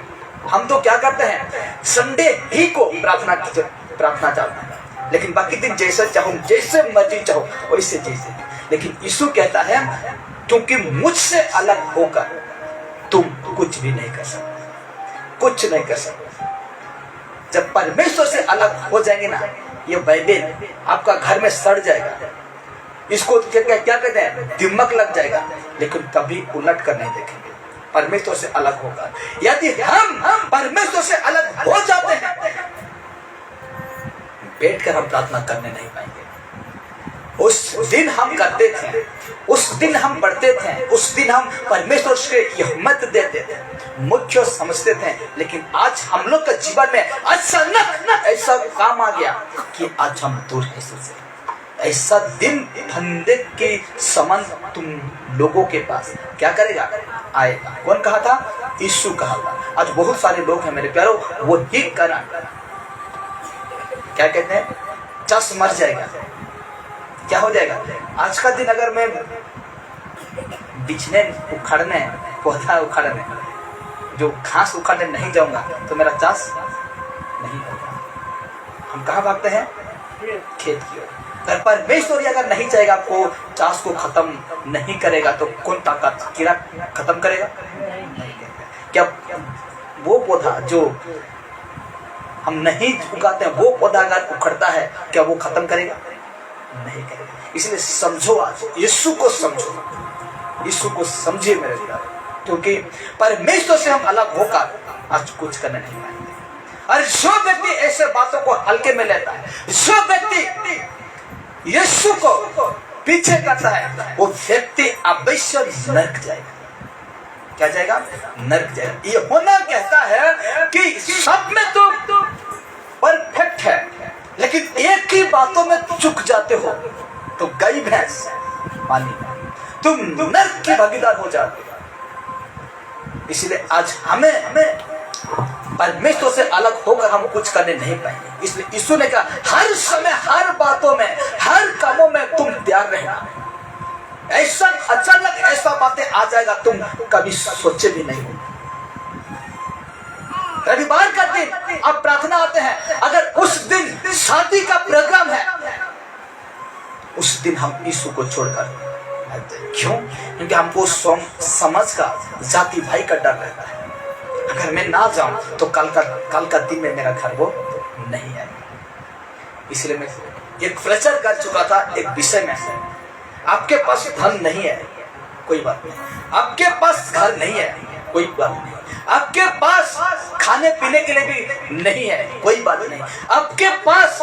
हम तो क्या करते हैं? संडे ही को प्रार्थना चाहते हैं, लेकिन बाकी दिन जैसे चाहो, जैसे मर्जी चाहो वैसे जैसे। लेकिन यीशु कहता है, क्योंकि मुझसे अलग होकर तुम कुछ भी नहीं कर सकते, कुछ नहीं कर सकते। जब परमेश्वर से अलग हो जाएंगे ना, ये बाइबल आपका घर में सड़ जाएगा। इसको क्या कहते हैं? दिमक लग जाएगा, लेकिन कभी उलट कर नहीं देखेंगे। परमेश्वर से अलग होगा। यदि हम परमेश्वर से अलग हो जाते हैं, बैठकर हम प्रार्थना करने नहीं पाएंगे। उस दिन हम करते थे, उस दिन हम पढ़ते थे, उस दिन हम परमेश्वर के हिम्मत देते थे, मुख्य समझते थे। लेकिन आज हम लोग के जीवन में अचानक ऐसा काम आ गया कि आज हम दूर हैं इससे। ऐसा दिन फंदे के समान तुम लोगों के पास क्या करेगा? आएगा। कौन कहा था? यीशु कहा था। आज बहुत सारे लोग हैं मेरे प्यारो, वो ठीक करा, क्या कहते हैं? चस मर जाएगा। क्या हो जाएगा? आज का दिन अगर मैं बिछने उखाड़ने, पौधा उखाड़ने, जो घास उखाड़ने नहीं जाऊंगा तो मेरा चास नहीं होगा। हम कहाँ भागते हैं? खेत की ओर। अगर परमेश्वर अगर नहीं चाहेगा, आपको चास को खत्म नहीं करेगा, तो कौन ताकत कीड़ा खत्म करेगा? नहीं। क्या वो पौधा जो हम नहीं उगाते हैं, वो पौधा अगर उखड़ता है, क्या वो खत्म करेगा? नहीं करेगा। इसलिए समझो, आज यीशु को समझो, यीशु को समझिए मेरे प्यारे, क्योंकि परमेश्वर से हम अलग होकर आज कुछ करने नहीं पाएंगे। और जो व्यक्ति ऐसे बातों को हल्के में लेता है, जो व्यक्ति यीशु को पीछे करता है, वो व्यक्ति अवश्य नरक जाएगा। क्या जाएगा? नरक जाएगा। ये होना कहता है कि सब में तो परफेक्ट है, लेकिन एक ही बातों में चूक जाते हो तो गई भैंस पानी में, तुम नरक के भागीदार हो जाते हो। इसलिए आज हमें परमेश्वर से अलग होकर हम कुछ करने नहीं पाएंगे। इसलिए यीशु ने कहा, हर समय, हर बातों में, हर कामों में तुम तैयार रहना। ऐसा अचानक ऐसा बातें आ जाएगा, तुम कभी सोचे भी नहीं हो। रविवार का दिन आप प्रार्थना आते हैं, अगर उस दिन शादी का प्रोग्राम है, उस दिन हम यीशु को छोड़कर, क्यों? क्योंकि हमको समझ का, जाति भाई का डर रहता है। अगर मैं ना जाऊं तो कल का दिन में मेरा घर वो नहीं है। इसलिए मैं एक प्रचार कर चुका था एक विषय में, आपके पास धन नहीं है, कोई बात नहीं। आपके पास घर नहीं है, कोई बात नहीं। आपके पास खाने पीने के लिए भी नहीं है, कोई बात नहीं। आपके पास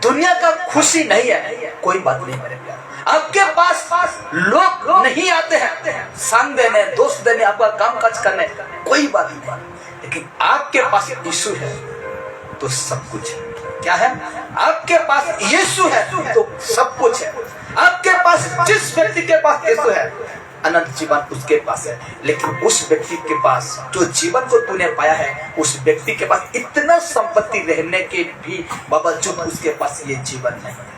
दुनिया का खुशी नहीं है, कोई बात नहीं मेरे प्यार। आपके पास लोग नहीं आते हैं संग देने, दोस्त देने, आपका काम काज करने, कोई बात नहीं। लेकिन आपके पास यीशु है तो सब कुछ है। क्या है? आपके पास यीशु है तो सब कुछ है। आपके पास, जिस व्यक्ति के पास यीशु है, अनंत जीवन उसके पास है। लेकिन उस व्यक्ति के पास जो जीवन को तूने पाया है, उस व्यक्ति के पास इतना संपत्ति रहने के भी बावजूद उसके पास ये जीवन नहीं है।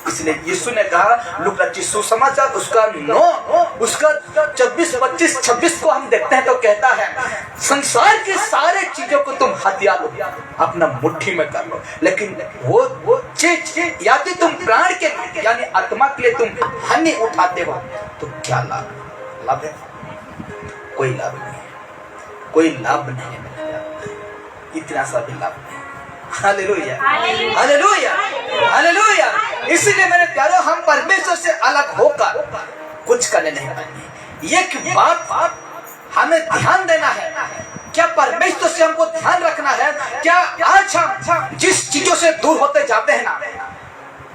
इसलिए यीशु ने कहा, लूका रचित सुसमाचार उसका 9 उसका 24, 25, 26 को हम देखते हैं तो कहता है, संसार की सारे चीजों को तुम हथिया लो, अपना मुट्ठी में कर लो, लेकिन वो चीज यदि तुम प्राण के यानी आत्मा के लिए तुम हानि उठाते हो तो क्या लाभ? लाभ है? कोई लाभ नहीं है, कोई लाभ नहीं है। इतना सा भी लाभ नहीं। Hallelujah, hallelujah, hallelujah. इसीलिए मेरे प्यारों, हम परमेश्वर से अलग होकर कुछ करने नहीं पाएंगे। एक बात हमें ध्यान देना है, क्या परमेश्वर से हमको ध्यान रखना है। क्या आज हम जिस चीजों से दूर होते जाते हैं ना,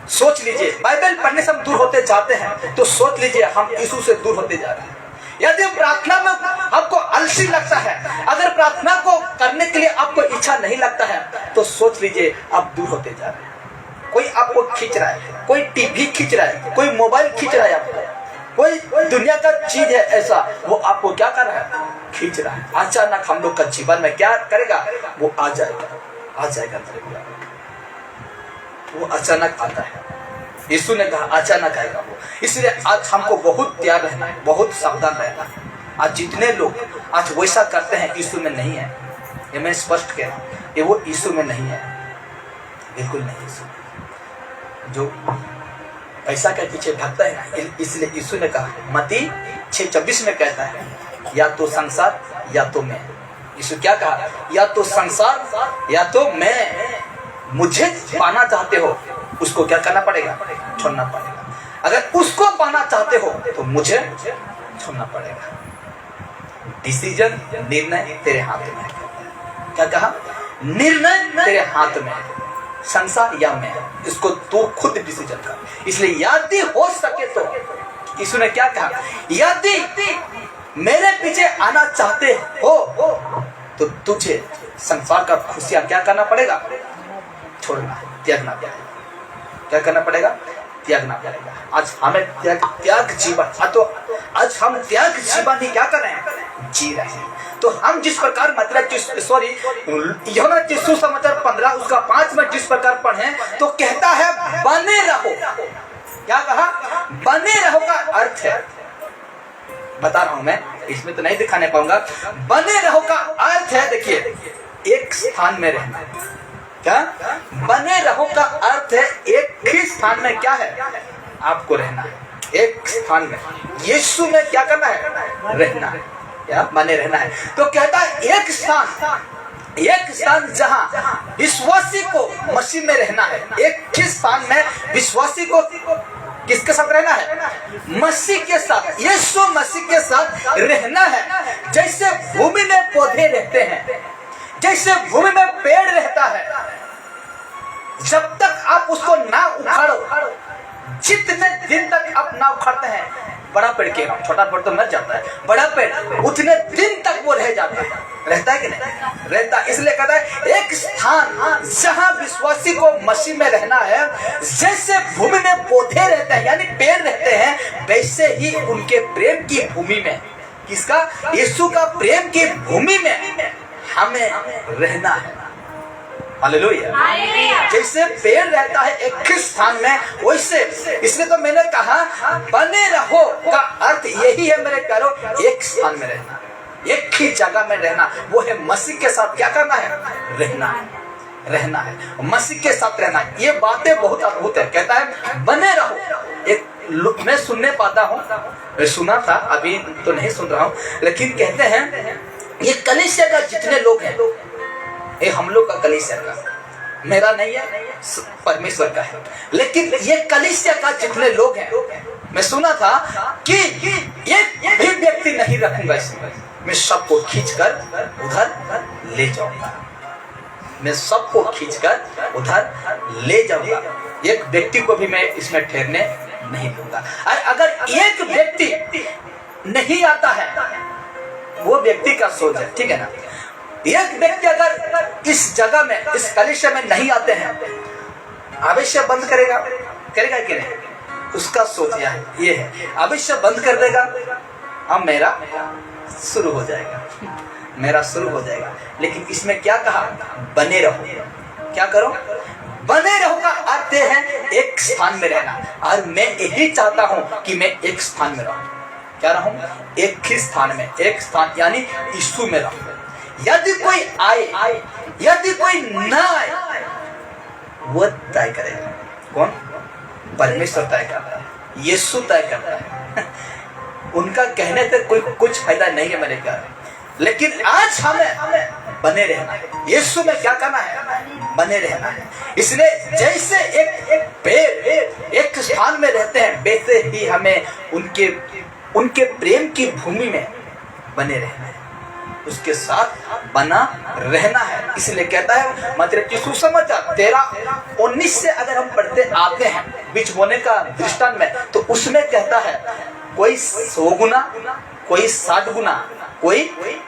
सोच लीजिए, बाइबल पढ़ने से हम दूर होते जाते हैं, तो सोच लीजिए हम यीशु से दूर होते जा रहे हैं। यदि प्रार्थना में आपको आलसी लगता है, अगर प्रार्थना को करने के लिए आपको इच्छा नहीं लगता है, तो सोच लीजिए आप दूर होते जा रहे हैं। कोई आपको खींच रहा है, कोई टीवी खींच रहा है, कोई मोबाइल खींच रहा है आपको, कोई दुनिया का चीज है ऐसा, वो आपको क्या कर रहा है, खींच रहा है। अचानक हम लोग का जीवन में क्या करेगा, वो आ जाएगा वो अचानक आता है। यीशु ने कहा अचानक आएगा वो। इसलिए आज हमको बहुत तैयार रहना है, बहुत सावधान रहना है। आज जितने लोग आज वैसा करते हैं, यीशु में नहीं है, ये मैं स्पष्ट कह रहा हूँ, ये वो यीशु में नहीं है, बिल्कुल नहीं। यीशु जो पैसा के पीछे भागता है ना, इसलिए यीशु ने कहा, मत्ती 6:24 में कहता है, या तो संसार या तो मैं। यीशु क्या कहा, या तो संसार या तो मैं। मुझे पाना चाहते हो, उसको क्या करना पड़ेगा, छोड़ना पड़ेगा। अगर उसको पाना चाहते हो तो मुझे छोड़ना पड़ेगा। डिसीजन, निर्णय तेरे हाथ में है। क्या कहा, निर्णय तेरे हाथ में है, संसार या मैं, इसको तू खुद डिसीजन कर। इसलिए यदि हो सके तो, यीशु ने क्या कहा, यदि मेरे पीछे आना चाहते हो तो तुझे संसार का खुशियां क्या करना पड़ेगा, छोड़ना, त्यागना पड़ेगा। क्या करना पड़ेगा, त्यागना पड़ेगा। आज हमें त्याग जीवन, तो आज हम त्याग जीवन ही क्या कर रहे हैं, जी रहे हैं। तो हम जिस प्रकार यूहन्ना की सुसमाचार 15 उसका 5 में जिस प्रकार पढ़े, तो कहता है बने रहो। क्या कहा, बने रहो का अर्थ है, बता रहा हूं मैं, इसमें तो नहीं दिखाने पाऊंगा। बने रहो का अर्थ है, देखिए, एक स्थान में रहना। क्या, बने रहो का अर्थ है एक ही स्थान में क्या है, आपको रहना है, एक स्थान में। यीशु में क्या करना है, रहना है, क्या बने रहना है। तो कहता है एक स्थान जहां विश्वासी को मसीह में रहना है। एक ही स्थान में विश्वासी को किसके साथ रहना है, मसीह के साथ, यीशु मसीह के साथ रहना है। जैसे भूमि में पौधे रहते हैं, जैसे भूमि में पेड़ रहता है, जब तक आप उसको ना उखाड़ो, जितने दिन तक आप ना उखाड़ते हैं, बड़ा पेड़ के, छोटा पेड़ तो मर जाता है, बड़ा पेड़ उतने दिन तक वो रह जाता है, रहता है कि नहीं, रहता। इसलिए कहता है एक स्थान जहां विश्वासी को मसीह में रहना है। जैसे भूमि में पौधे रहते हैं, यानी पेड़ रहते हैं, वैसे ही उनके प्रेम की भूमि में, किसका, यीशु का प्रेम की भूमि में हमें रहना है। हालेलुया। जैसे पेड़ रहता है एक ही स्थान में, वैसे, इसलिए तो मैंने कहा बने रहो का अर्थ यही है मेरे प्यारों, एक स्थान में रहना, एक ही जगह में रहना। वो है मसीह के साथ क्या करना है, रहना है, मसीह के साथ रहना। ये बातें बहुत अद्भुत है। कहता है बने रहो। एक मैं सुनने पाता हूँ, मैं सुना था, अभी तो नहीं सुन रहा हूँ, लेकिन कहते हैं ये कलीसिया का जितने लोग हैं, ये हम लोग का कलीसिया का, मेरा नहीं है, परमेश्वर का है, लेकिन ये कलीसिया का जितने लोग हैं, मैं सुना था कि एक भी व्यक्ति नहीं रखूंगा इसमें, मैं सबको खींचकर उधर ले जाऊंगा, मैं सबको खींचकर उधर ले जाऊंगा। एक व्यक्ति को भी मैं इसमें ठहरने नहीं दूंगा। और अगर एक व्यक्ति नहीं आता है, वो व्यक्ति का सोच है, ठीक है ना। एक व्यक्ति अगर इस जगह में, इस कलीसिया में नहीं आते हैं, अवश्य बंद करेगा कि नहीं, उसका सोच ये है, अवश्य बंद कर देगा, अब मेरा शुरू हो जाएगा। लेकिन इसमें क्या कहा, बने रहो। क्या करो, बने रहो का अर्थ है एक स्थान में रहना। और मैं यही चाहता हूं कि मैं एक स्थान में रहूं। क्या रहूं, एक ही स्थान में, एक स्थान यानी यीशु में रहूं। यदि कोई आए, यदि कोई ना आए, वो तय करेगा। कौन, परमेश्वर तय करता है, यीशु तय करता है। उनका कहने से कोई कुछ फायदा नहीं है मेरे प्यारे। लेकिन आज हमें बने रहना है। यीशु में क्या करना है? बने रहना है। इसलिए जैसे एक पेड़ एक स्थान में रहते हैं, वैसे ही हमें उनके प्रेम की भूमि में बने रहना है, उसके साथ बना रहना है। इसलिए कहता है मत्ती रचित सुसमाचार 13:19 से अगर हम पढ़ते आते हैं बीज बोने का दृष्टांत में, तो उसमें कहता है कोई 100 गुना, कोई 60 गुना, कोई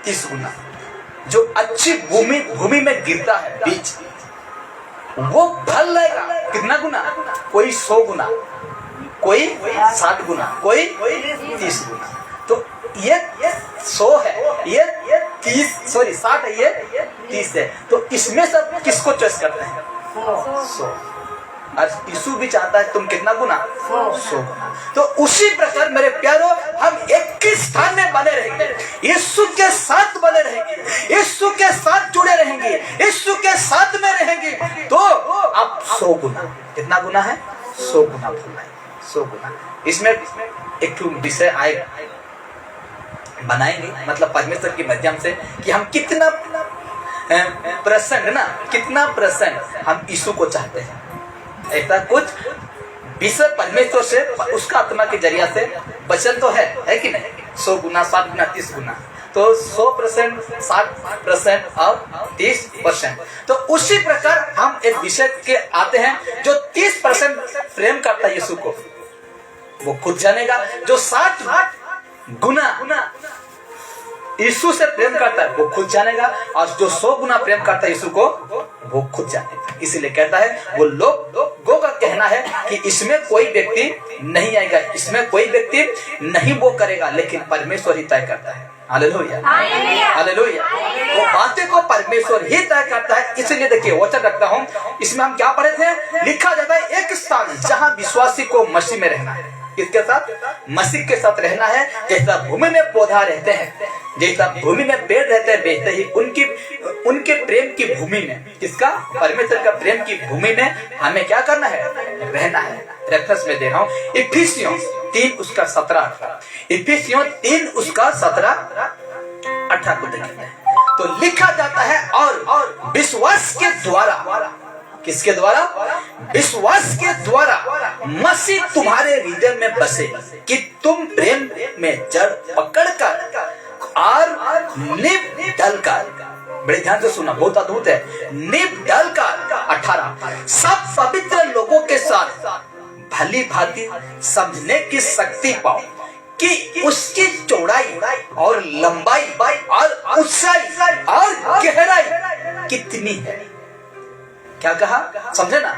30 गुना। जो अच्छी भूमि में गिरता है बीज, वो फल लेगा कितना गुना? कोई 100 गुना, कोई 60 गुना, कोई 30 गुना। तो ये 100 है, ये 60 है, ये 30 है। तो इसमें सब किसको चॉइस करते हैं? 100। और यीशु भी चाहता है तुम कितना गुना? 100 गुना। तो उसी प्रकार मेरे प्यारो, हम एक ही स्थान में बने रहेंगे, यीशु के साथ बने रहेंगे, यीशु के साथ जुड़े रहेंगे, यीशु के साथ में रहेंगे, तो आप 100 गुना, कितना गुना है? 100 गुना फल है, 100 गुना। इसमें एक विषय आएगा, बनाएंगे, मतलब परमेश्वर के माध्यम से, कि हम कितना प्रसन्न कितना प्रसन्न हम यीशु को चाहते हैं। ऐसा कुछ विषय परमेश्वर से उसका आत्मा के जरिया से वचन तो है कि नहीं? 100 गुना, 60 गुना, 30 गुना। तो 100%, 60% और 30%। तो उसी प्रकार हम एक विषय के आते हैं, जो 30% प्रेम करता है यीशु को, वो खुद जानेगा। जो 60 गुना यीशु से प्रेम करता है, वो खुद जानेगा। और जो 100 गुना प्रेम करता है यीशु को, वो खुद जानेगा। इसलिए कहता है, वो लोगों का कहना है कि इसमें कोई व्यक्ति नहीं आएगा, इसमें कोई व्यक्ति नहीं वो करेगा, लेकिन परमेश्वर ही तय करता है। Hallelujah, hallelujah. वो बातें को परमेश्वर ही तय करता है। इसलिए देखिए वचन रखता हूँ, इसमें हम क्या पढ़े थे? लिखा जाता है एक स्थान जहाँ विश्वासी को मसीह में रहना है। किसके साथ? मसीह के साथ रहना है। जैसा भूमि में पौधा रहते हैं, जैसा भूमि में पेड़ रहते हैं, वैसे ही उनके प्रेम की भूमि में, किसका? परमेश्वर का प्रेम की भूमि में हमें क्या करना है? रहना है। रेफरेंस में दे रहा हूँ, इफिसियों 3 उसका 17-18। इफिसियों 3 उसका 17-18 को देखते हैं, तो लिखा जाता है, और विश्वास के द्वारा, किसके द्वारा? विश्वास के द्वारा मसीह तुम्हारे हृदय में बसे, कि तुम प्रेम में जड़ पकड़कर और नींव डालकर, बड़े ध्यान से सुना, बहुत अद्भुत है, नींव डालकर 18 सब पवित्र लोगों के साथ भली भांति समझने की शक्ति पाओ, कि उसकी चौड़ाई और लंबाई और ऊंचाई और गहराई कितनी है। क्या कहा? समझे ना?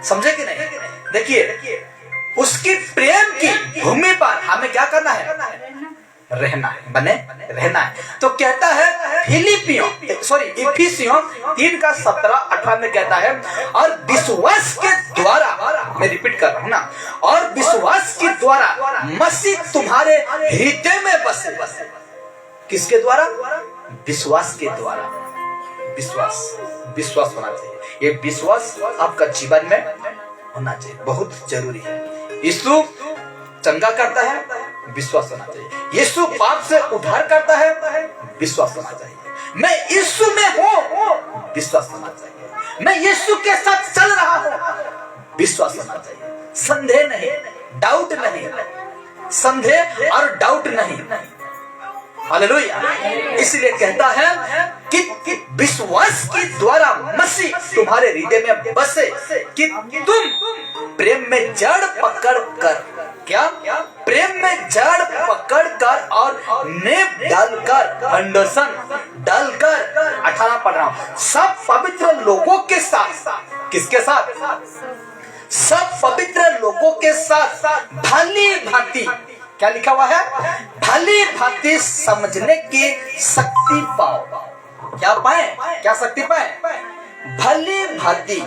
समझे कि नहीं? देखिए, उसकी प्रेम की भूमि पर हमें क्या करना है? रहना है, बने रहना है। तो कहता है इफिसियों 3 का 17-18 में कहता है, और विश्वास के द्वारा, मैं रिपीट कर रहा हूं ना, और विश्वास के द्वारा मसीह तुम्हारे हृदय में बसे। किसके द्वारा? विश्वास के द्वारा। विश्वास होना चाहिए। ये विश्वास आपका जीवन में होना चाहिए, बहुत जरूरी है। यीशु चंगा करता है, विश्वास होना चाहिए। यीशु पाप से उद्धार करता है, विश्वास होना चाहिए। मैं यीशु में हूँ, विश्वास होना चाहिए। मैं यीशु के साथ चल रहा हूँ, विश्वास होना चाहिए। संदेह नहीं, डाउट नहीं, संदेह और डाउट नहीं। हालेलुया। इसलिए कहता है कि विश्वास के द्वारा मसीह तुम्हारे हृदय में बसे, कि तुम प्रेम में जड़ पकड़ कर, क्या? प्रेम में जड़ पकड़ कर और नींव डालकर, फाउंडेशन डालकर, 18 पढ़ रहा हूं, सब पवित्र लोगों के साथ, किसके साथ? सब पवित्र लोगों के साथ भली भांति, क्या लिखा हुआ है? भली भांति समझने की शक्ति पाओ। क्या पाए? क्या शक्ति पाए? भली भांति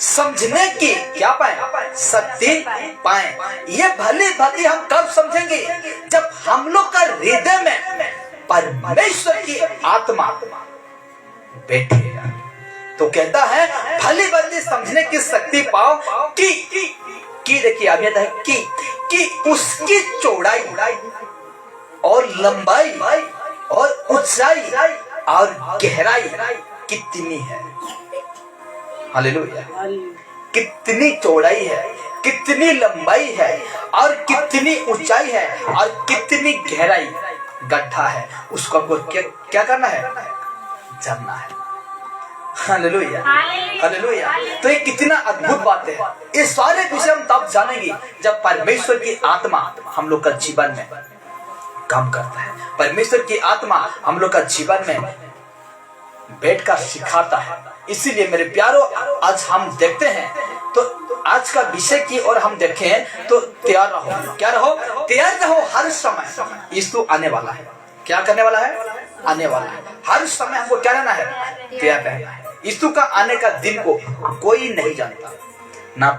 समझने की क्या पाए? शक्ति पाए। ये भली भांति हम कब समझेंगे? जब हम लोग का हृदय में परमेश्वर की आत्मा बैठेगा। तो कहता है भली भांति समझने की शक्ति पाओ, कि देखिए अब यह है कि उसकी चौड़ाई और लंबाई और ऊंचाई और गहराई कितनी है। हालेलुया। कितनी चौड़ाई है, कितनी लंबाई है और कितनी ऊंचाई है और कितनी गहराई गड्ढा है, उसको हमको क्या करना है, जानना है। Hallelujah, hallelujah. तो ये कितना अद्भुत बात है। ये सारे विषय हम तब जानेंगे जब परमेश्वर की आत्मा हम लोग का जीवन में काम करता है। परमेश्वर की आत्मा हम लोग का जीवन में बैठकर सिखाता है। इसीलिए मेरे प्यारो, आज हम देखते हैं तो आज का विषय की ओर हम देखें तो तैयार रहो। क्या रहो? तैयार रहो हर समय। यीशु आने वाला है। क्या करने वाला है? आने वाला है। हर समय हमको क्या रहना है? तैयार रहना है। यीशु का आने का दिन को कोई नहीं जानता, ना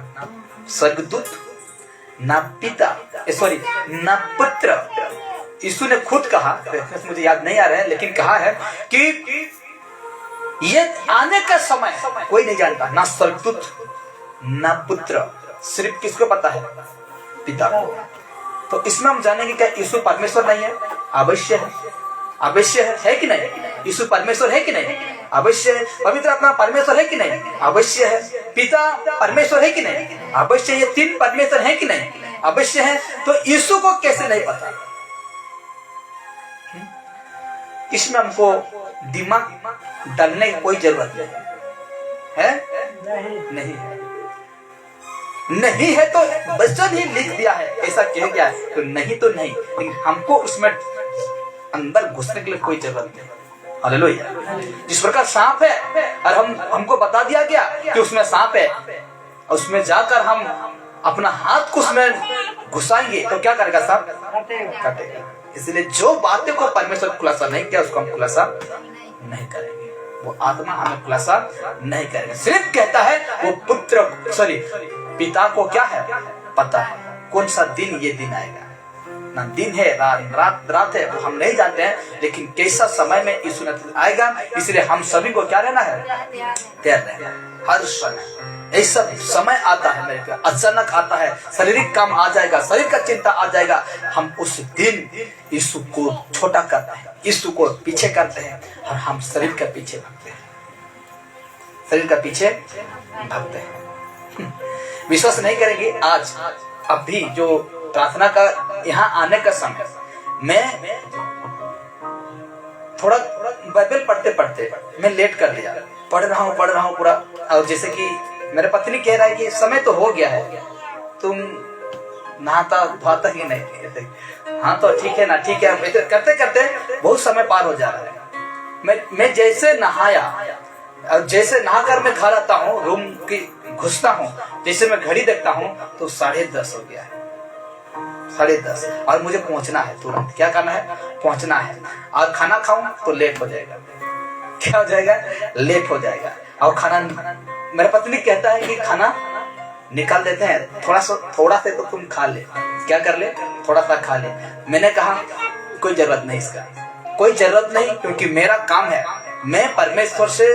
स्वर्गदूत, ना पिता, सॉरी ना पुत्र। यीशु ने खुद कहा, मुझे याद नहीं आ रहा है, लेकिन कहा है कि ये आने का समय कोई नहीं जानता, ना स्वर्गदूत ना पुत्र, सिर्फ किसको पता है? पिता को। तो इसमें हम जानेंगे क्या यीशु परमेश्वर नहीं है? अवश्य है, अवश्य है कि नहीं? यीशु परमेश्वर है कि नहीं? अवश्य है। पवित्र आत्मा परमेश्वर है कि नहीं? अवश्य है। पिता परमेश्वर है कि नहीं? अवश्य। ये तीन परमेश्वर है कि नहीं? अवश्य है। तो यीशु को कैसे नहीं पता? इसमें हमको दिमाग डालने की कोई जरूरत नहीं है, नहीं है। नहीं है तो वचन ही लिख दिया है, ऐसा कह गया है, तो नहीं तो नहीं, लेकिन हमको उसमें अंदर घुसने के लिए कोई जरूरत नहीं। हालेलुया। जिस प्रकार सांप है और हमको बता दिया गया कि उसमें सांप है, उसमें जाकर हम अपना हाथ को उसमें घुसाएंगे तो क्या करेगा? सांप काटेगा। इसलिए जो बातें को परमेश्वर खुलासा नहीं किया उसको हम खुलासा नहीं करेंगे। वो आत्मा हमें खुलासा नहीं करेगा, सिर्फ कहता है वो पुत्र सॉरी पिता को क्या है? पता है कौन सा दिन ये दिन आएगा। ना दिन है रात है वो हम नहीं जानते हैं, लेकिन कैसा समय में यीशु आएगा, इसलिए हम सभी को क्या रहना है? तैयार रहना है। हर समय ऐसा समय आता है मेरे प्यार, अचानक आता है, शारीरिक काम आ जाएगा, शरीर का चिंता आ जाएगा। हम उस दिन यीशु को छोटा करते हैं, यीशु को पीछे करते हैं और हम शरीर के पीछे भागते हैं, शरीर का पीछे भागते हैं। विश्वास नहीं करेंगे, आज अभी जो प्रार्थना का यहाँ आने का समय, मैं थोड़ा बाइबल पढ़ते पढ़ते मैं लेट कर लिया, पढ़ रहा हूँ पूरा। और जैसे कि मेरे पत्नी कह रहा है कि समय तो हो गया है, तुम नहाता धोता ही नहीं। हाँ तो ठीक है ना, ठीक है। करते करते बहुत समय पार हो जा रहा है। मैं जैसे नहाया और जैसे नहाकर मैं घर आता हूँ, रूम की घुसता हूँ, जैसे मैं घड़ी देखता हूँ तो 10:30 हो गया है, 10:30। और मुझे पहुंचना है तुरंत। क्या करना है? पहुंचना है। और खाना खाऊं तो लेट हो जाएगा। क्या हो जाएगा? लेट हो जाएगा। और खाना, मेरा पत्नी कहता है कि खाना निकाल देते हैं, थोड़ा सा तो तुम खा ले। क्या कर ले? थोड़ा सा खा ले। मैंने कहा कोई जरूरत नहीं, इसका कोई जरूरत नहीं, क्योंकि मेरा काम है, मैं परमेश्वर से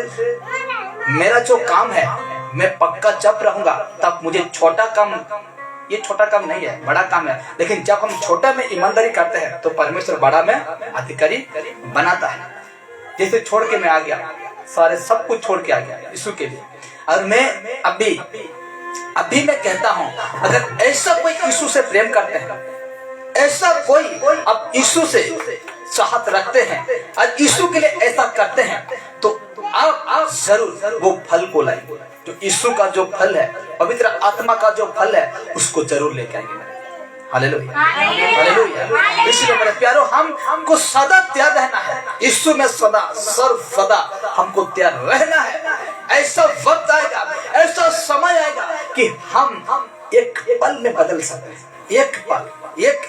मेरा जो काम है मैं पक्का जब रहूंगा तब मुझे छोटा काम, ये छोटा काम नहीं है, बड़ा काम है। लेकिन जब हम छोटा में ईमानदारी करते हैं तो परमेश्वर बड़ा में अधिकारी बनाता है। जैसे छोड़ के मैं आ गया, सारे सब कुछ छोड़ के आ गया यीशु के लिए। और मैं अभी मैं कहता हूं, अगर ऐसा कोई यीशु से प्रेम करते हैं, ऐसा कोई अब यीशु से चाहत रखते हैं और यीशु के लिए ऐसा करते हैं, तो आप जरूर वो फल को लाएंगे। जो यीशु का जो फल है, पवित्र आत्मा का जो फल है, उसको जरूर लेके आएंगे। Hallelujah, hallelujah. इसलिए मेरे प्यारो, हमको सदा तैयार रहना है। यीशु में सदा सर्वदा हमको तैयार रहना है। ऐसा वक्त आएगा, ऐसा समय आएगा कि हम एक पल में बदल सकते हैं। एक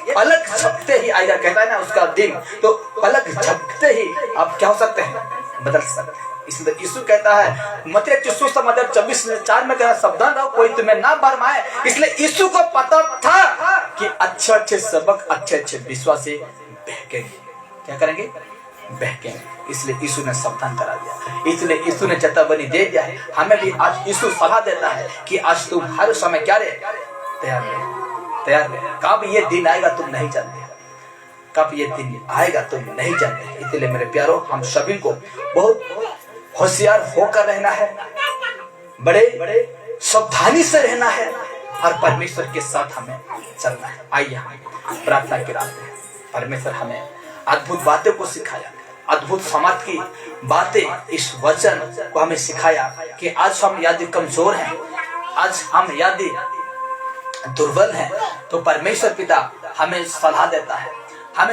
पलक झपकते ही आएगा, कहता है ना उसका दिन, तो पलक झपकते ही आप क्या हो सकते हैं? बदल सकते हैं। इसलिए यीशु कहता है मत्ती 24:24 में कहता है, सावधान रहो कोई तुम्हें ना भरमाए। इसलिए यीशु को पता था कि अच्छे सबक, अच्छे विश्वासी बहकेंगे। क्या करेंगे? बहकेंगे। इसलिए यीशु ने सावधान करा दिया, इसलिए यीशु ने चेतावनी दे दिया है। हमें भी आज यीशु सलाह देता है कि आज तुम हर समय क्या रहे? तैयार रहे। कब ये दिन आएगा तुम नहीं जानते। कब ये दिन आएगा तो नहीं जानते। इसलिए मेरे प्यारों, हम सभी को बहुत होशियार होकर रहना है, बड़े सावधानी से रहना है और परमेश्वर के साथ हमें चलना है। आइए हम प्रार्थना की रात में, परमेश्वर हमें अद्भुत बातें को सिखाया, अद्भुत समाज की बातें, इस वचन को हमें सिखाया कि आज हम यदि कमजोर हैं, आज हम यदि दुर्बल हैं, तो परमेश्वर पिता हमें सलाह देता है, हमें